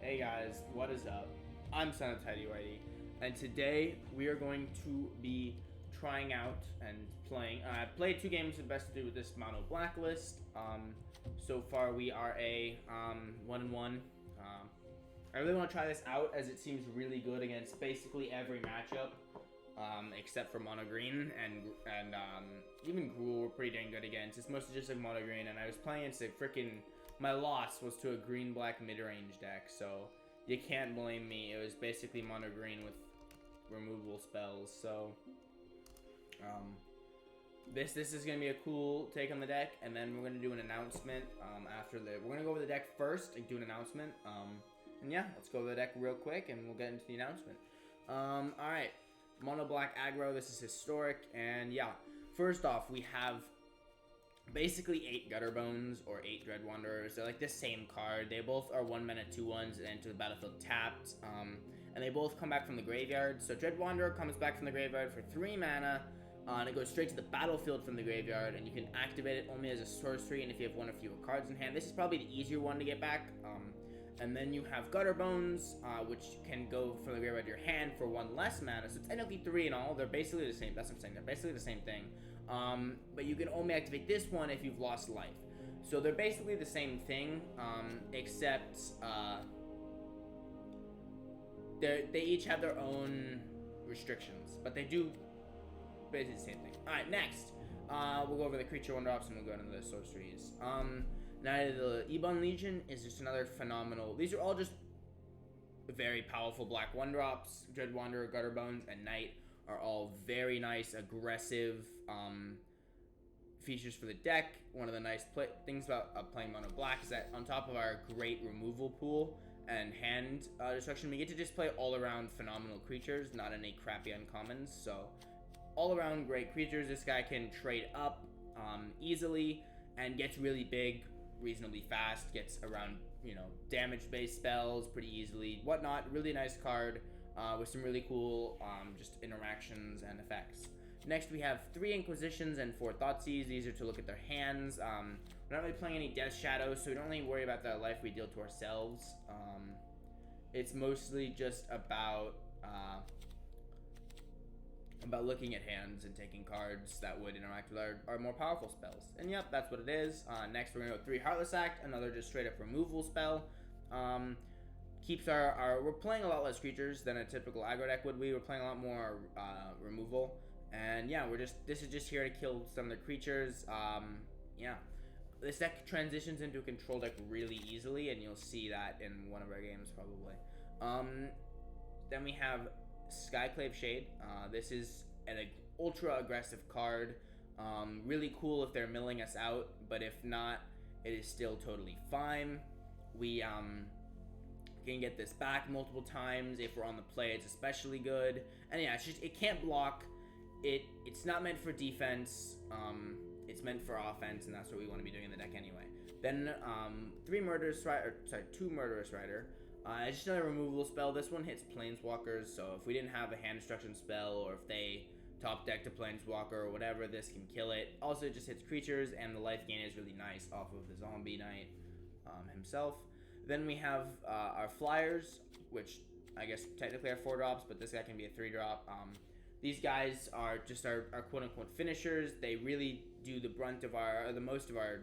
Hey guys, what is up? I'm Son of Teddy Whitey, and today we are going to be trying out and playing. I played 2 games of Best to Do with this Mono Black list. So far we are a 1-1. I really want to try this out as it seems really good against basically every matchup, except for Mono Green and even Gruul we're pretty dang good against. It's mostly just like Mono Green, and I was playing against a freaking. My loss was to a green-black mid-range deck, so you can't blame me. It was basically Mono Green with removable spells, so this is gonna be a cool take on the deck, and then we're gonna do an announcement after we're gonna go over the deck first and do an announcement. And yeah, let's go over the deck real quick, and we'll get into the announcement. All right, Mono Black Aggro. This is historic, and yeah, first off, we have basically 8 Gutter Bones or 8 Dread Wanderers. They're like the same card. They both are 1-mana 2/1s and enter the battlefield tapped. And they both come back from the graveyard. So Dread Wanderer comes back from the graveyard for 3 mana. And it goes straight to the battlefield from the graveyard, and you can activate it only as a sorcery and if you have 1 or fewer cards in hand. This is probably the easier one to get back. And then you have Gutter Bones, which can go from the graveyard to your hand for 1 less mana. So technically 3 in all. They're basically the same. That's what I'm saying. They're basically the same thing. But you can only activate this one if you've lost life. So they're basically the same thing, except they each have their own restrictions, but they do basically the same thing. Alright, next, we'll go over the creature 1-drops and we'll go into the sorceries. Now the Ebon Legion is just another phenomenal. These are all just very powerful black 1-drops. Dread Wanderer, Gutter Bones, and Knight are all very nice, aggressive features for the deck. One of the nice things about playing Mono Black is that on top of our great removal pool and hand destruction, we get to just play all-around phenomenal creatures, not any crappy uncommons. So all-around great creatures. This guy can trade up easily and gets really big reasonably fast, gets around, damage-based spells pretty easily, whatnot. Really nice card. With some really cool just interactions and effects. Next, we have 3 Inquisitions and 4 Thoughtseize. These are to look at their hands. We're not really playing any Death Shadows, so we don't really worry about the life we deal to ourselves. It's mostly just about looking at hands and taking cards that would interact with our more powerful spells. And yep, that's what it is. Next, we're going to go 3 Heartless Act, another just straight up removal spell. Keeps we're playing a lot less creatures than a typical aggro deck would be. We're playing a lot more removal, and yeah, this is just here to kill some of the creatures. Yeah, this deck transitions into a control deck really easily, and you'll see that in one of our games probably. Then we have Skyclave Shade. This is an ultra aggressive card. Really cool if they're milling us out, but if not, it is still totally fine. We can get this back multiple times. If we're on the play, it's especially good. And yeah, it can't block. It's not meant for defense. It's meant for offense, and that's what we want to be doing in the deck anyway. Then 2 Murderous Rider. It's just another removal spell. This one hits Planeswalkers, so if we didn't have a hand destruction spell, or if they top decked a Planeswalker or whatever, this can kill it. Also, it just hits creatures, and the life gain is really nice off of the Zombie Knight himself. Then we have our Flyers, which I guess technically are 4-drops, but this guy can be a 3-drop. These guys are just our quote-unquote finishers. They really do the brunt of the most of our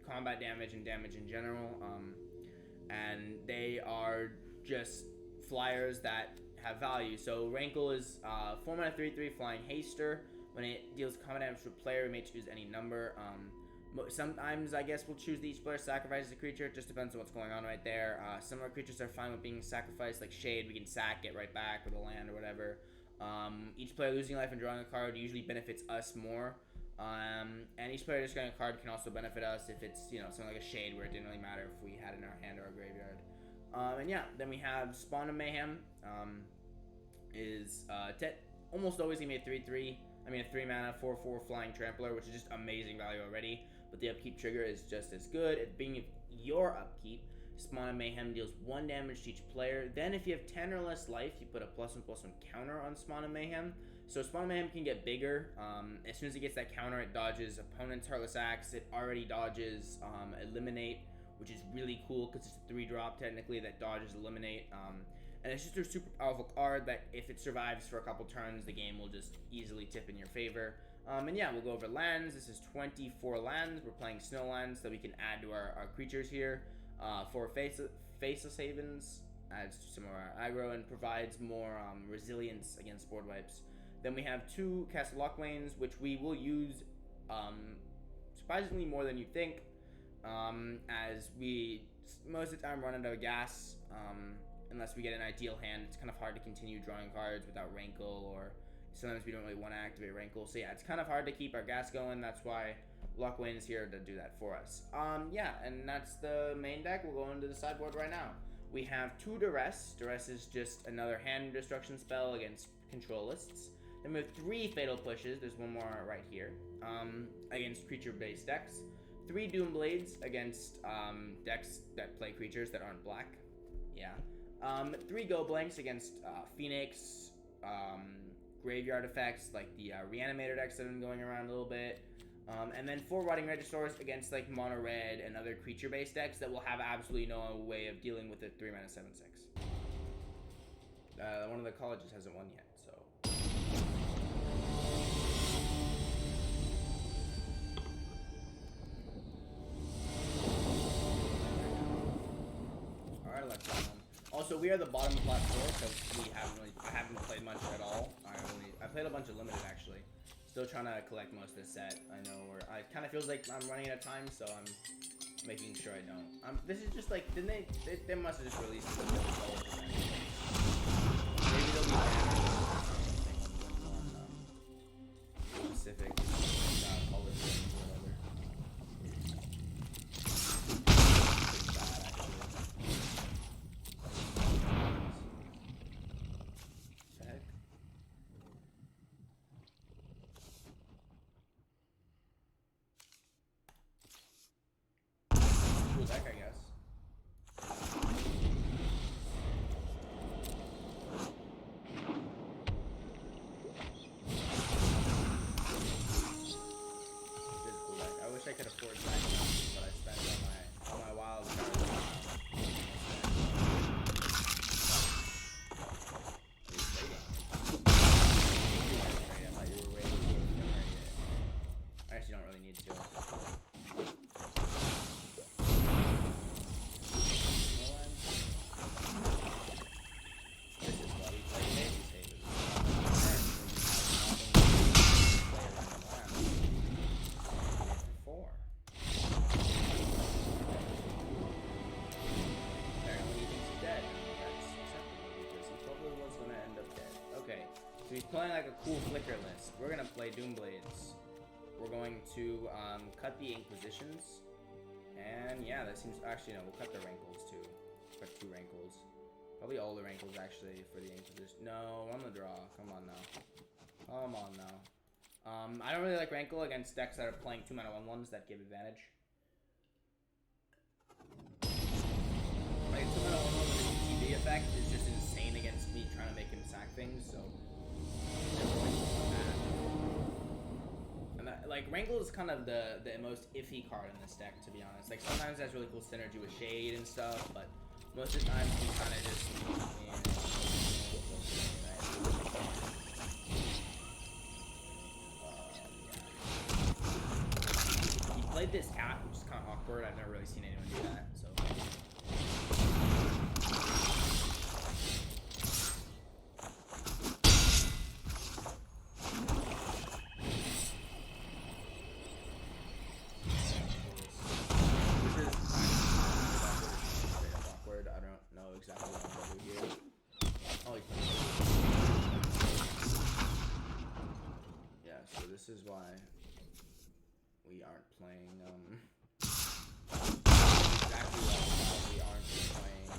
combat damage and damage in general. And they are just flyers that have value. So Rankle is 4-mana 3/3 flying haster. When it deals combat damage to a player, we may choose any number. Sometimes, I guess, we'll choose that each player sacrifices a creature. It just depends on what's going on right there. Some of our creatures are fine with being sacrificed, like Shade. We can sack it right back with a land or whatever. Each player losing life and drawing a card usually benefits us more. And each player discarding a card can also benefit us if it's, something like a Shade where it didn't really matter if we had it in our hand or our graveyard. And yeah, then we have Spawn of Mayhem. Is almost always going to be a 3/3. I mean, a 3-mana 4/4 flying trampler, which is just amazing value already. But the upkeep trigger is just as good. It being your upkeep, Spawn of Mayhem deals 1 damage to each player. Then if you have 10 or less life, you put a +1/+1 counter on Spawn of Mayhem. So Spawn of Mayhem can get bigger. As soon as it gets that counter, it dodges opponent's Heartless Axe. It already dodges Eliminate, which is really cool because it's a 3-drop technically that dodges eliminate. And it's just a super powerful card that if it survives for a couple turns, the game will just easily tip in your favor. And yeah, we'll go over lands. This is 24 lands. We're playing snow lands that we can add to our creatures here. 4 Faceless Havens adds to some of our aggro and provides more resilience against board wipes. Then we have 2 Castle Lockwains, which we will use surprisingly more than you think, as we most of the time run out of gas. Unless we get an ideal hand, it's kind of hard to continue drawing cards without Rankle, or sometimes we don't really want to activate Rankle. So yeah, it's kind of hard to keep our gas going. That's why Lockwain is here to do that for us. Yeah, and that's the main deck. We'll go into the sideboard right now. We have 2 Duress. Duress is just another hand destruction spell against control lists. Then we have 3 Fatal Pushes. There's one more right here. Against creature-based decks. 3 Doomblades against decks that play creatures that aren't black. Yeah. 3 Go Blanks against Phoenix, graveyard effects like the Reanimator decks that have been going around a little bit. And then 4 Rotting Registors against like Mono Red and other creature-based decks that will have absolutely no way of dealing with a 3-mana 7/6. One of the colleges hasn't won yet, so. Alright, let's go. Also, we are the bottom of Plat 4 because I haven't played much at all. I played a bunch of limited actually. Still trying to collect most of the set. I know it kind of feels like I'm running out of time, so I'm making sure I don't. This is just like, didn't they must have just released it. Maybe they'll be specific colors or whatever. Deck, I guess. Cool deck. I wish I could afford that, but I spent all my wild cards. I actually don't really need to. So he's playing like a cool flicker list. We're gonna play Doomblades. We're going to cut the Inquisitions. And yeah, that seems, actually no, we'll cut the Rankles too. Cut 2 Rankles. Probably all the Rankles actually for the Inquisition. No, on the draw. Come on now. Come on now. I don't really like Rankle against decks that are playing 2-mana 1/1s that give advantage. Like 2-mana 1/1 with an ETB effect is just insane against me trying to make him sack things, so. And that, like, Rankle is kind of the most iffy card in this deck, to be honest. Like, sometimes it has really cool synergy with Shade and stuff, but most of the time he kind of just, He played this cat, which is kind of awkward. I've never really seen anyone do that, so. This is why we aren't playing, exactly why we aren't playing,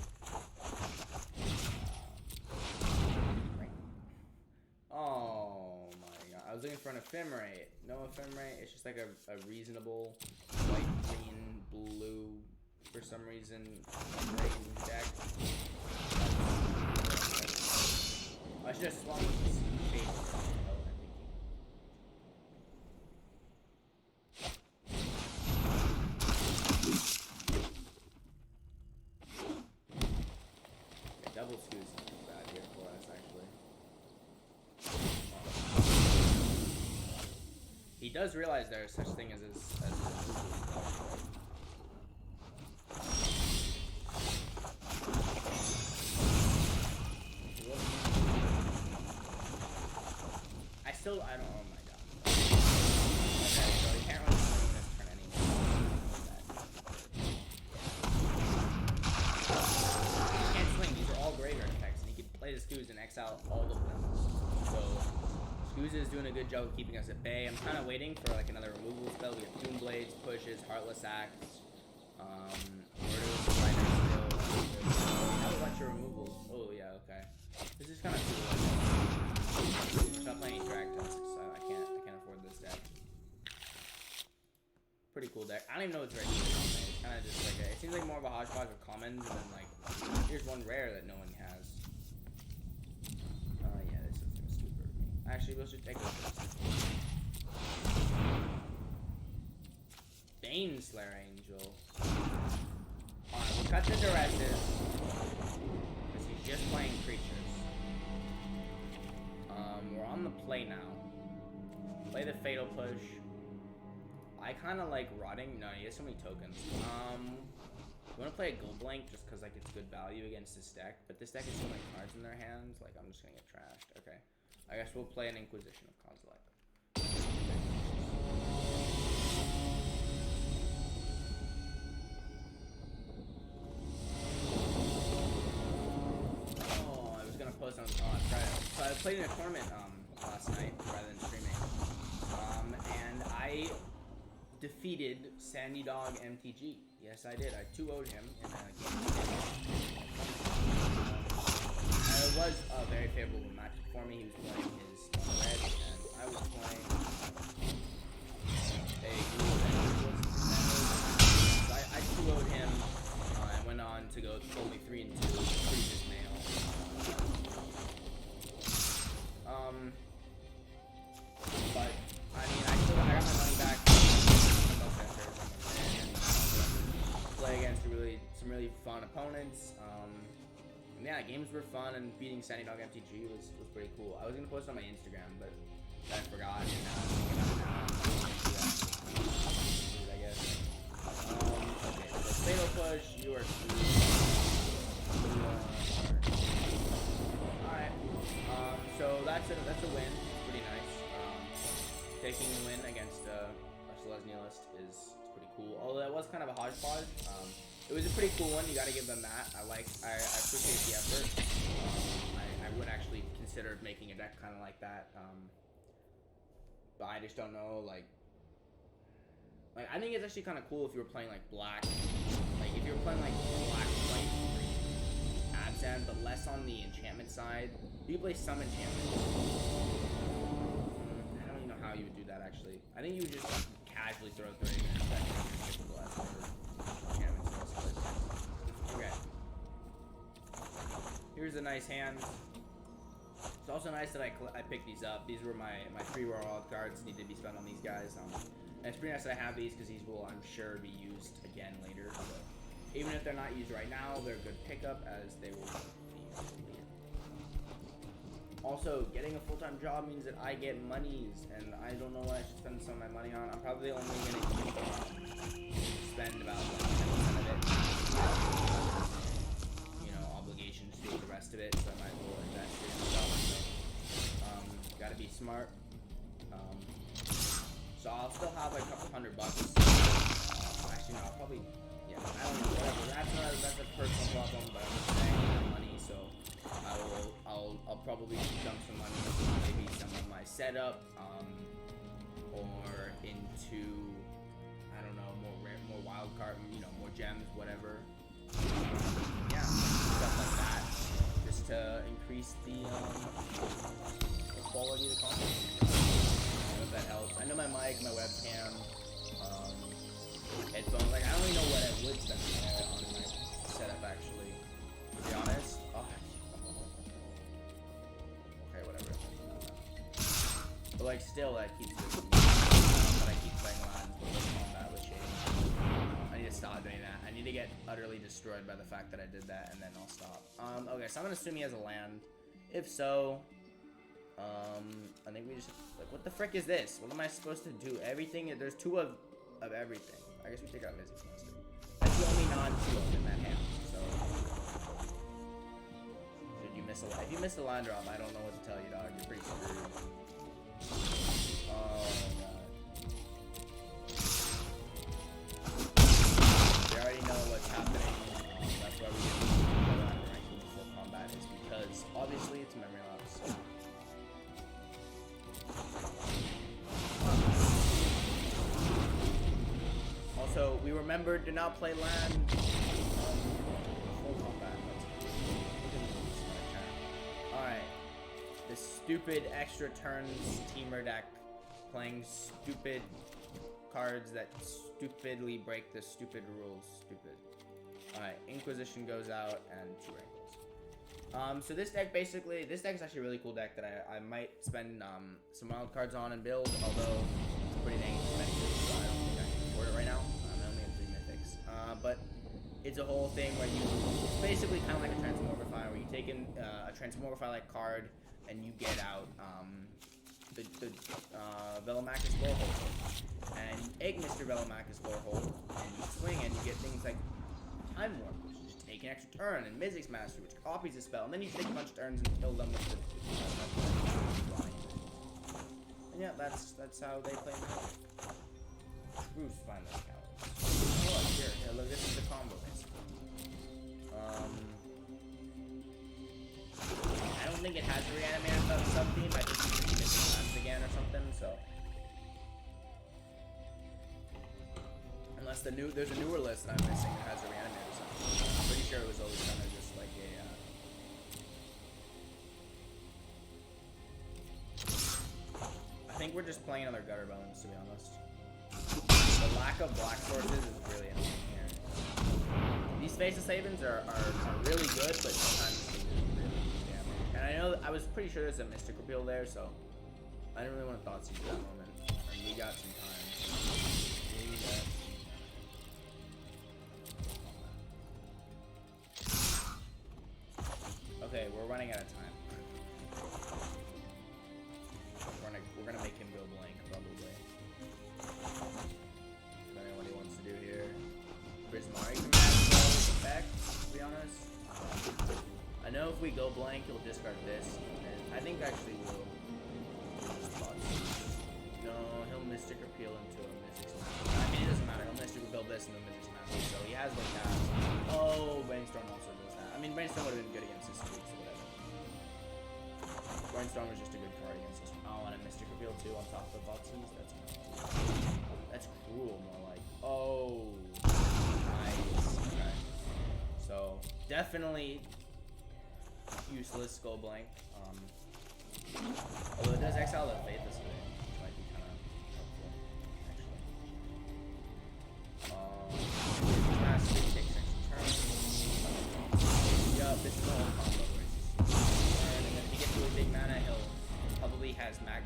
oh my god, I was looking for an Ephemerate. No Ephemerate, it's just like a reasonable white, green, blue, for some reason, green deck. I should have swung with this face. Powerful Scoos is too bad here for us, actually. He does realize there is such thing as a I don't, oh my god. Okay, so he can't really swing this turn anymore. He can't swing, these are all graveyard effects, and he can play the Scoos and exile all of them. So, Scoos is doing a good job of keeping us at bay. I'm kind of waiting for like another removal spell. We have Doom Blades, Pushes, Heartless Axe, Murderous Spider still. How about your removals? Oh yeah, okay. This is kind of cool. I'm not playing Drag Tusks, so I can't afford this deck. Pretty cool deck. I don't even know what's ready. It's kind of just like it seems like more of a hodgepodge of commons, and then like here's one rare that no one has. Yeah, this is gonna stupid me. Actually, let's just take this. Bane Slayer Angel. Alright, we'll cut the duresses because he's just playing creatures. We're on the play now. Play the Fatal Push. I kind of like Rotting. No, he has so many tokens. We want to play a Gold Blank just because like it's good value against this deck. But this deck has so many cards in their hands, like I'm just gonna get trashed. Okay, I guess we'll play an Inquisition of Kozilek. Oh, I was gonna post on. Oh, I played in a tournament last night rather than streaming, and I defeated Sandy Dog MTG. Yes, I did. I 2-0'd him in a game. It was a very favorable match for me. He was playing his red, and I was playing a so I 2-0'd him. I went on to go only 3-2. Pretty dismal. But I mean, I got my money back. Play against some really fun opponents. And yeah, games were fun, and beating Sandy Dog MTG was pretty cool. I was gonna post it on my Instagram, but I forgot. And now I'm thinking about it now. I guess. Okay, so Fatal Push, you are screwed. Alright. So that's a win. It's pretty nice. Taking a win against a Selesnialist is pretty cool. Although that was kind of a hodgepodge. It was a pretty cool one. You got to give them that. I appreciate the effort. I would actually consider making a deck kind of like that. But I just don't know. Like I think it's actually kind of cool if you were playing like black. Like if you were playing like black, white, Abzan, but less on the enchantment side. You play some enchantments. I don't even know how you would do that actually. I think you would just casually throw 30 minutes back and okay. Here's a nice hand. It's also nice that I picked these up. These were my 3 raw wild cards need to be spent on these guys. And it's pretty nice that I have these because these will, I'm sure, be used again later. So even if they're not used right now, they're a good pickup as they will be used later. Also, getting a full-time job means that I get monies, and I don't know what I should spend some of my money on. I'm probably only going to spend about 10% of it. You know, obligations to do the rest of it, so I might as well invest it in myself. So, gotta be smart. So I'll still have like a couple $100. Actually, no, I'll probably, yeah, I don't know, whatever. That's a personal problem, but I'm just saying my money, so I'll probably dump some money into maybe some of my setup, or into, I don't know, more wild card, you know, more gems, whatever. Yeah, stuff like that, just to increase the quality of the content. I don't know if that helps. I know my mic, my webcam, headphones, like I don't really know what I would spend on my setup actually, to be honest. Okay, whatever. But like still that keeps this but I keep playing lines with combat with shade. I need to stop doing that. I need to get utterly destroyed by the fact that I did that and then I'll stop. Okay. Okay, so I'm gonna assume he has a land. If so, I think we just like, what the frick is this? What am I supposed to do? Everything. There's 2 of everything. I guess we take out Mystic Master. That's the only non-2 in that hand. So, did you miss a? If you missed a line drop, I don't know what to tell you, dog. You're pretty screwed. Oh god. We already know what's happening. That's why we didn't go out of ranking before combat, is because obviously it's memory lapse. Also, we remembered to not play land full combat. Alright. This stupid extra turns teamer deck playing stupid cards that stupidly break the stupid rules. Stupid. Alright, Inquisition goes out and 2 wrinkles. So this deck basically, this deck is actually a really cool deck that I might spend some wild cards on and build, although it's pretty dang expensive, so I don't think I can afford it right now. I only have 3 mythics. But it's a whole thing where it's basically kind of like a Transmogrify, where you take in a Transmogrify-like card and you get out the Velomachus Gorehold. And you egg Mr. Velomachus Gorehold, and you swing and you get things like Time Warp, which is just take an extra turn, and Mystic Master, which copies the spell, and then you take a bunch of turns and kill them with the and yeah, that's how they play Magic. Bruce, find those cowards. Oh, here, look, this is the combo, basically. I don't think it has a reanimated sub-theme. I think you can use it again or something, so. Unless there's a newer list that I'm missing that has a reanimator or something. I'm pretty sure it was always kind of just like I think we're just playing other gutter bones, to be honest. The lack of black sources is really annoying here. These Faceless Havens are really good, but sometimes they just really damage. And I know I was pretty sure there's a Mystic Repeal there, so I didn't really want to thought seize at that moment. And we got some time. Okay, we're running out of time. We're gonna make him go blank, probably. Depending on what he wants to do here. Prismari can match well with effect, to be honest. I know if we go blank, he'll discard this. And I think actually we'll just thought. No, he'll Mystic Repeal into a Mystic Smash. I mean, it doesn't matter. He'll Mystic Repeal this into a Mystic Smash. So he has like that. Oh, Brainstorm also does that. I mean, Brainstorm would have been good against this too, so whatever. Brainstorm was just a good card against this. Oh, and a Mystic Reveal too on top of the Thoughtseize. That's cruel, more like. Oh, nice. Okay. So definitely useless Go Blank. Although it does exile the Faith this way, which might be kind of helpful, actually. Master takes extra turns. Yup, this is the whole combo where it's just and then if he gets really big mana,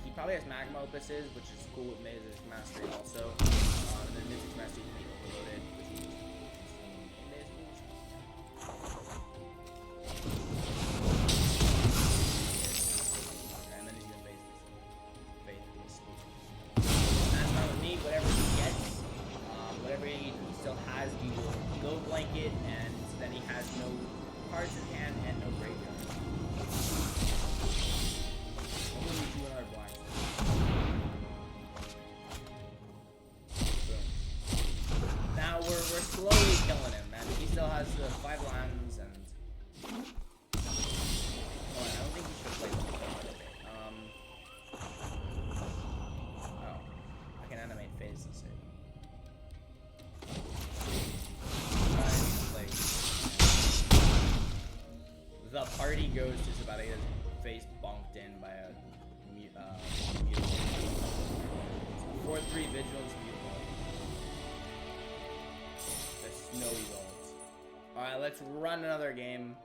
he probably has Magma Opuses, which is cool with Mystic Mastery also. And then Mystic Mastery can be overloaded, which is and then he's gonna base this. That's fine with me. Whatever he gets, whatever he still has, he will go blanket, and then he has no cards in hand and no graveyard. Now we're slowly killing him, man. He still has the 5 lands and. Oh, I don't think he should play the oh, I can animate phases here. The party ghost is about to get his face bonked in by a mutable. 4/3 Vigilance Mutable. The snowy bolts. Alright, let's run another game.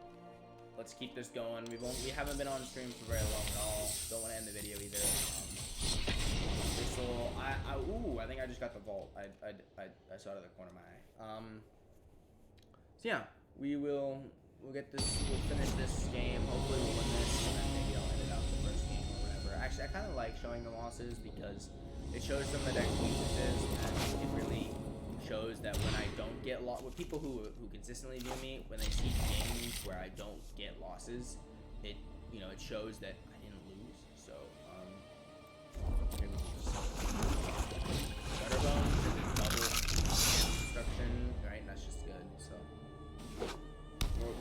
Let's keep this going. We haven't been on stream for very long at all. Don't want to end the video either. Ooh, I think I just got the vault. I saw it out of the corner of my eye. So yeah, we will we'll finish this game. Hopefully we'll win this, and then maybe I'll edit out the first game or whatever. Actually, I kind of like showing the losses because it shows some of the deck's weaknesses, and it really shows that when I don't get with people who consistently view me, when they see games where I don't get losses, it it shows that I didn't lose. So Butter bones and then double destruction, right? That's just good. So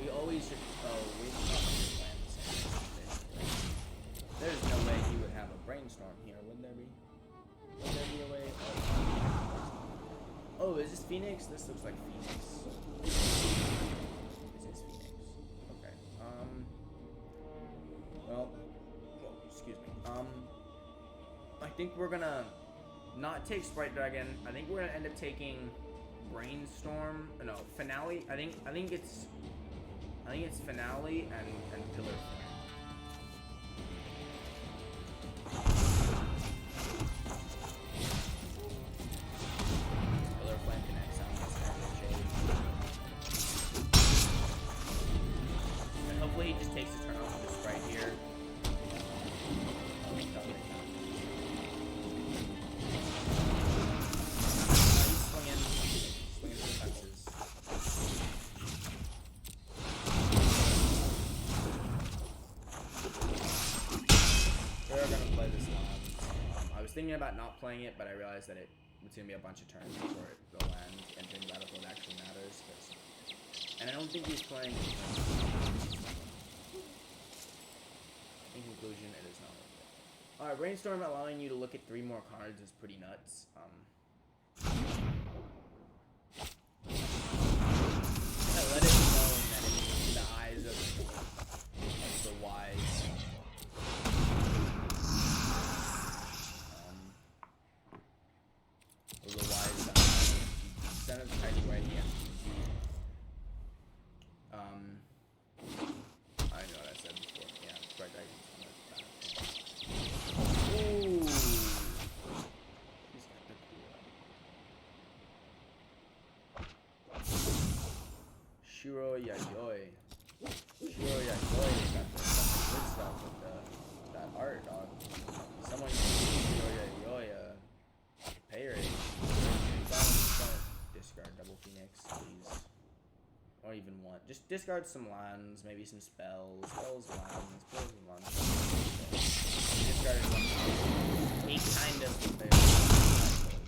we always should. Oh, we plan the same. There's no way he would have a brainstorm here, would there be? Would there be a way? Oh, is this Phoenix? This looks like Phoenix. This is Phoenix. Okay. Well, excuse me. I think we're gonna not take Sprite Dragon. I think we're gonna end up taking Brainstorm. No, Finale. I think it's Finale and Pillar. He just takes a turn off of the Sprite here. He's swinging for the fences. We're gonna play this one. I was thinking about not playing it, but I realized that it's gonna be a bunch of turns before the land entering the battlefield actually matters. And I don't think he's playing. In conclusion, it is not worth it. Alright, Brainstorm allowing you to look at 3 more cards is pretty nuts. I let it be known that in the eyes of the wise, son of the tiny right here. I know what I said before. Yeah, Sprite Dragon. Ooh. He's got the cool. Shiro Yayoi. Shiro Yayoi got the good stuff with that art, dog. Someone used Shiro Yayoi pay rate. Don't discard double Phoenix, please. Or even one. Just discard some lands, maybe some spells, lands. Discarded one. He kind of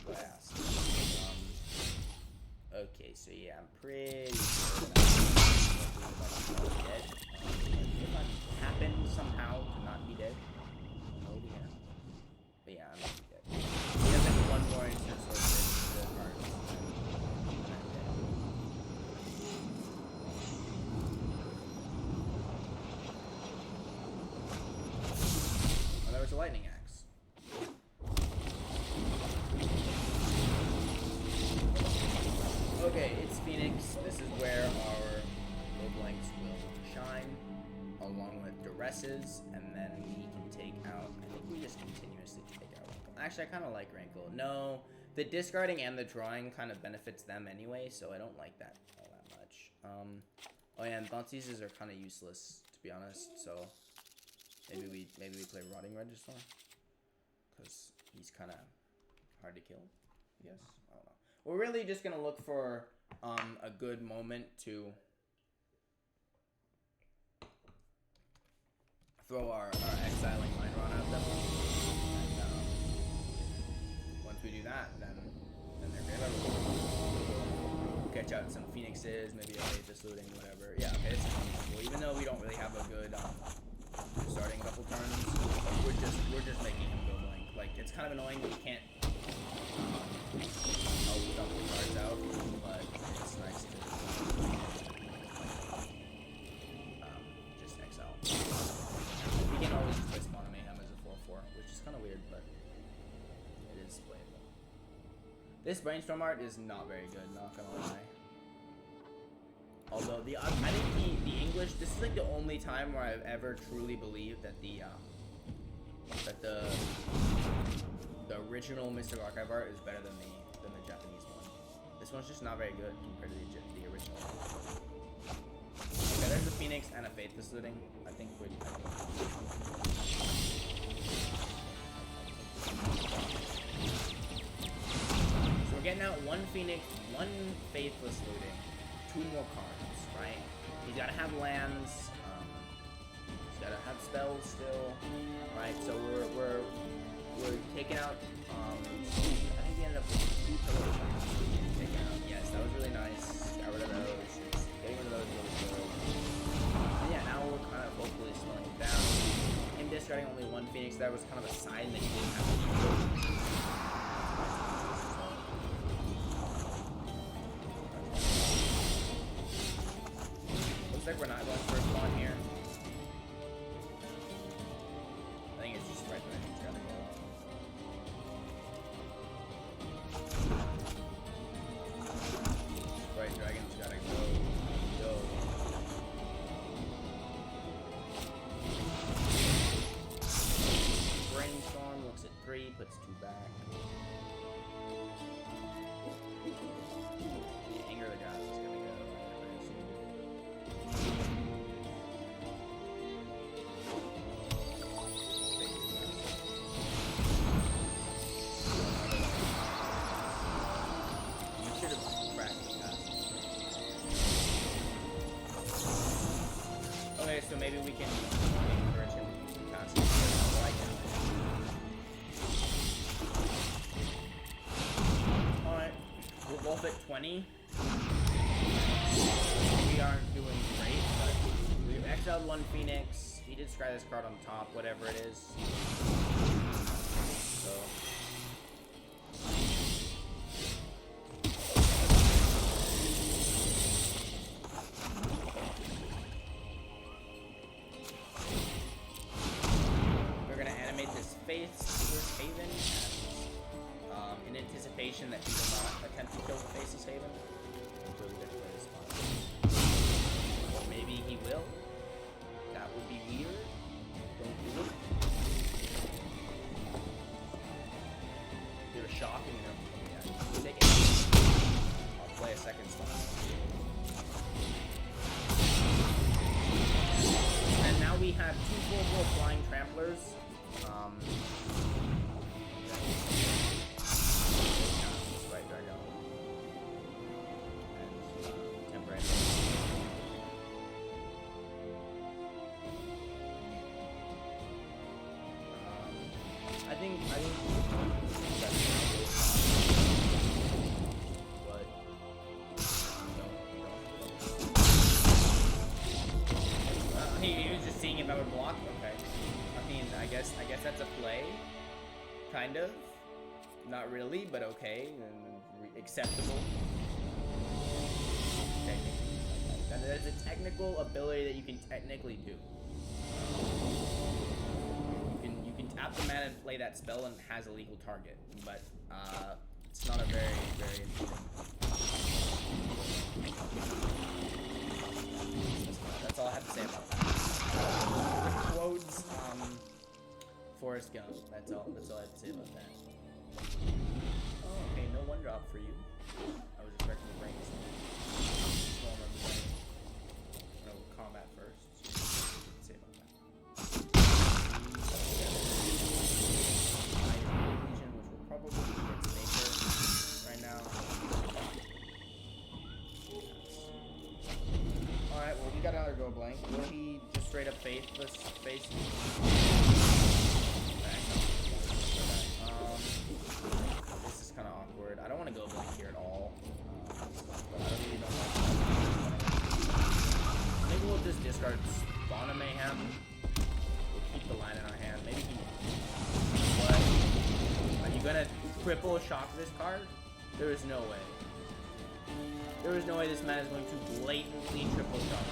last. Okay, so yeah, I'm pretty sure that I'm dead. If I happen somehow to not be dead, oh yeah. But yeah, I'm not dead. He has like one more instant source of cards. A lightning axe. Okay, it's Phoenix. This is where our low blanks will shine, along with duresses, and then we can take out. I think we just continuously take out Rankle. Actually, I kind of like Rankle. No, the discarding and the drawing kind of benefits them anyway, so I don't like that all that much. Oh yeah, and Thoughtseize are kind of useless, to be honest. So. Maybe we play Rotting Register, because he's kind of hard to kill, I guess. I don't know. We're really just gonna look for a good moment to throw our exiling Mindron at them. And once we do that, then they're good. We'll catch out some Phoenixes, maybe a Aethys looting, whatever. Yeah, okay, it's cool. Even though we don't really have a good starting a couple turns, we're just making him go blank. Like, it's kind of annoying that we can't dump the cards out, but it's nice to just exile. We can always just play Mono Mayhem as a 4/4, which is kind of weird, but it is playable. This Brainstorm art is not very good, not gonna lie. Although I think the English, this is like the only time where I've ever truly believed that the original Mystic Archive art is better than the Japanese one. This one's just not very good compared to the original. Okay, there's a Phoenix and a Faithless Looting. I think we're... So we're getting out 1 Phoenix, 1 Faithless Looting, 2 more cards, right? He's gotta have lands, he's gotta have spells still, right? So we're taking out, I think we ended up with 2 pillars taken out. Yes, that was really nice. Got rid of those. Getting rid of those really good. And yeah, now we're kind of hopefully slowing it down. Him discarding only 1 Phoenix, that was kind of a sign that he didn't have to keep. Looks like we're not going for a spawn here. I think it's just right there. He's gotta go. Right, Dragon's gotta go. Brainstorm looks at 3, puts 2 back. Anger the Gods is gonna go. You should have cracked the Gods. Okay, so maybe we can encourage him to use the Gods. Alright, we're both at 20. We aren't doing great, but we've exiled 1 Phoenix. He did scry this card on top, whatever it is. So. We're going to animate this Faceless Haven in anticipation that he will not attempt to kill the Faceless Haven until we get to this spot. Or maybe he will. That would be weird. Don't do it. Give a shock and yeah, take it. I'll play a second spot. And now we have 2 4/4 Flying Tramplers. Right, Dragon. And temporary. I think that's but he was just seeing if I would block. Okay. I mean, I guess that's a play. Kind of. Not really, but okay. And acceptable. Technically. That's a technical ability that you can technically do. You can tap the mana and play that spell and it has a legal target, but it's not a very interesting. That's all I have to say about that. Quotes, Forrest Gump. That's all I have to say about that. Oh, okay, no 1-drop for you. I was expecting to bring this one. No combat first. Let's say about that. Legion, which will probably be its maker right now. Alright, well we got another go blank. Will he just straight up Faithless face? This is kind of awkward. I don't want to go blank here at all. But I really don't like that. Maybe we'll just discard Spawn of Mayhem. We'll keep the line in our hand. Maybe he... What? Are you gonna triple shock this card? There is no way. There is no way this man is going to blatantly triple shock.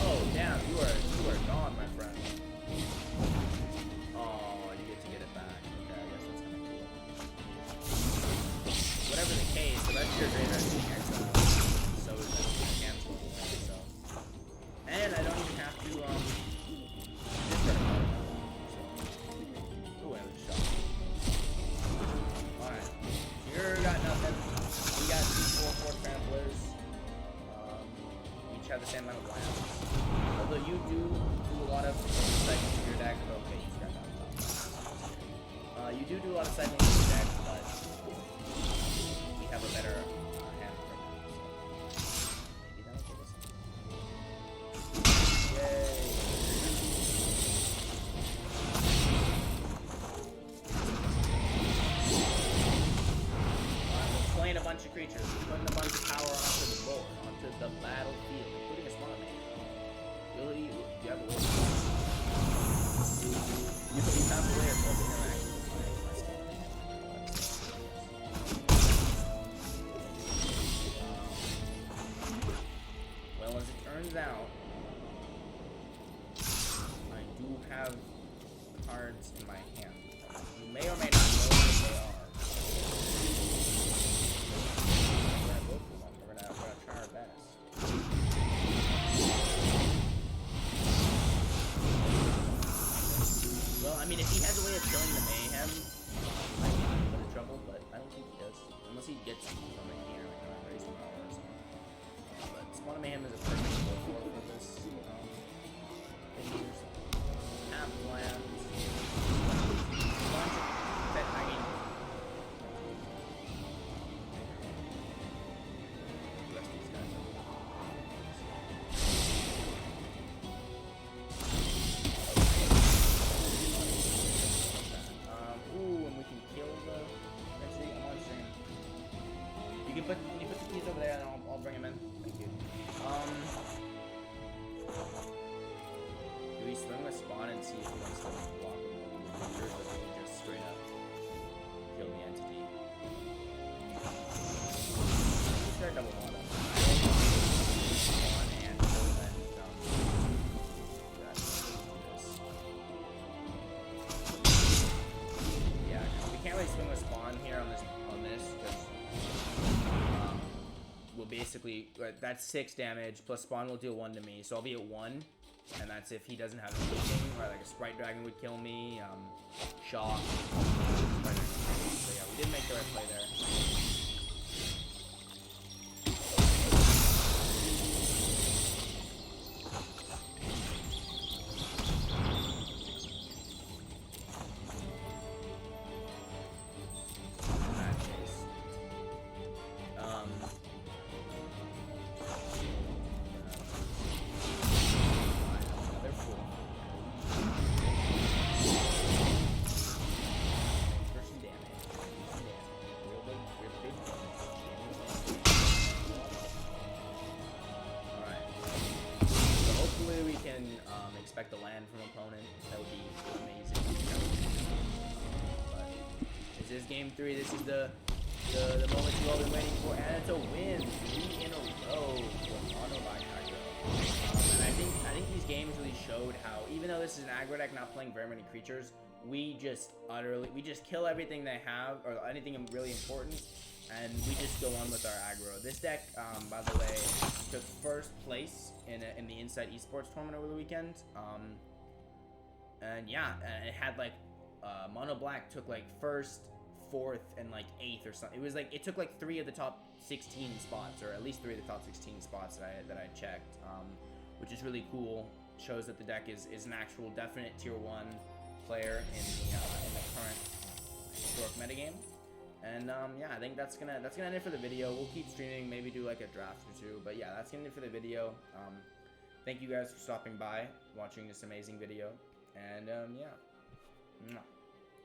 Oh, damn. You are gone, my friend. Oh, you get to get it back. Okay, I guess that's kind of cool. Whatever the case, the rest of your graveyard is being exiled. So is that cancel. So. And I don't even have to, discard a card. So. Ooh, I was shocked. Alright. You're got nothing. We got 2 4/4 Tramplers. Each have the same amount do a lot of cycling in your deck. Okay, you got that. You do a lot of cycling in your deck, but we have a better hand right now. So maybe that'll give us something. Yay! Playing a bunch of creatures, putting a bunch of power onto the board, onto the battlefield, including a Mono Man. Really, do you have a way? You have a way of interacting with my well, as it turns out, I do have cards in my hand. You may or may not know what they are. We're gonna try our best. Well, I mean, if he has a way of killing the mayhem, I might get in a bit of trouble, but I don't think he does. Unless he gets something from it here, like a raising power or something. But Spawn Mayhem is a perfect 4/4 for this. Figures, Avalanche, bunch of that, I mean, the rest of these guys are ooh, and we can kill the, actually, I'm on stream. Can you put the keys over there and I'll bring him in? Thank you. Do we swing with Spawn and see if he wants to block with more creatures, or do we just straight up kill the entity? Let's try double Mono. Spawn and kill and yeah, we can't really swing with Spawn here on this because we'll basically that's 6 damage plus Spawn will deal 1 to me, so I'll be at 1. And that's if he doesn't have anything, or like a Sprite Dragon would kill me, Shock. So yeah, we did make the right play there. In that case. Expect a land from opponent. That would be amazing. But this is game 3. This is the moment you've all been waiting for, and it's a win, 3 in a row for Mono Black Aggro. And I think these games really showed how, even though this is an aggro deck not playing very many creatures, we just kill everything they have, or anything really important, and we just go on with our aggro. This deck, by the way, took first place in the Inside Esports tournament over the weekend. And yeah, it had like Mono Black took like 1st, 4th, and like 8th or something. It was like it took like 3 of the top 16 spots, or at least 3 of the top 16 spots that I checked, which is really cool. Shows that the deck is an actual definite tier 1 player in the current historic metagame. And yeah, I think that's gonna end it for the video. We'll keep streaming, maybe do like a draft or 2, but yeah, that's gonna end it for the video. Thank you guys for stopping by, watching this amazing video, and yeah.